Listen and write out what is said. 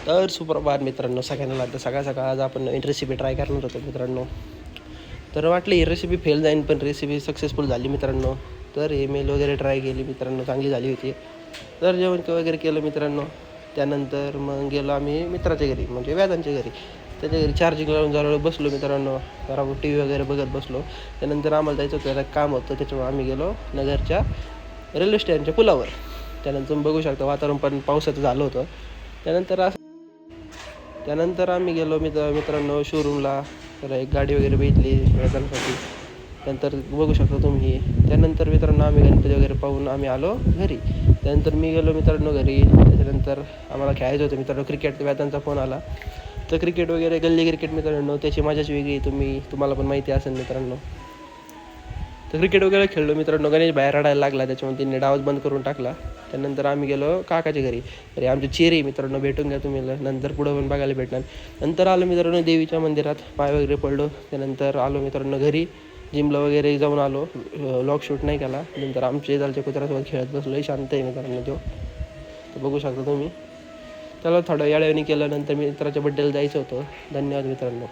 तर सुप्रभात मित्रांनो, सगळ्यांना लागतं सकाळ सकाळ आज आपण नवीन रेसिपी ट्राय करणार होतो मित्रांनो. तर वाटलं ही रेसिपी फेल जाईन, पण रेसिपी सक्सेसफुल झाली मित्रांनो. तर हे मेल वगैरे ट्राय केली मित्रांनो, चांगली झाली होती. तर जेवण वगैरे केलं मित्रांनो. त्यानंतर मग गेलो आम्ही मित्राच्या घरी, म्हणजे व्याजांच्या घरी. त्याच्या घरी चार्जिंग लावून जरा बसलो मित्रांनो, जरा टी व्ही वगैरे बघत बसलो. त्यानंतर आम्हाला जायचं होतं, जरा काम होतं, त्याच्यामुळे आम्ही गेलो नगरच्या रेल्वे स्टँडच्या पुलावर. त्यानंतर बघू शकता वातावरण पण पावसाचं झालं होतं. त्यानंतर आम्ही गेलो मित्रांनो शोरूमला. तर एक गाडी वगैरे भेटली व्याजांसाठी. त्यानंतर बघू शकता तुम्ही. त्यानंतर मित्रांनो आम्ही गणपती वगैरे पाहून आम्ही आलो घरी. त्यानंतर मी गेलो मित्रांनो घरी. त्याच्यानंतर आम्हाला खेळायचं होतं मित्रांनो क्रिकेट. व्याजांचा फोन आला. तर क्रिकेट वगैरे गल्ली क्रिकेट मित्रांनो, त्याची मजाच वेगळी. तुम्हाला पण माहिती असेल मित्रांनो. तर क्रिकेट वगैरे खेळलो मित्रांनो. गणेश बाहेर रडायला लागला, त्याच्यामुळे त्यांनी डावच बंद करून टाकला. त्यानंतर आम्ही गेलो काकाच्या घरी. अरे आमचे चेहरे मित्रांनो भेटून घ्या तुम्ही, नंतर पुढं पण बघायला भेटणार. नंतर आलो मित्रांनो देवीच्या मंदिरात, पाय वगैरे पडलो. त्यानंतर आलो मित्रांनो घरी. जिमला वगैरे जाऊन आलो. व्लॉग शूट नाही केला. नंतर आमच्या शेजारच्या कुत्र्यासोबत खेळत बसलो. शांत आहे मित्रांनो तो. तर बघू शकता तुम्ही. त्याला थोडं वेळाने केलं. नंतर मित्राच्या बड्डेला जायचं होतं. धन्यवाद मित्रांनो.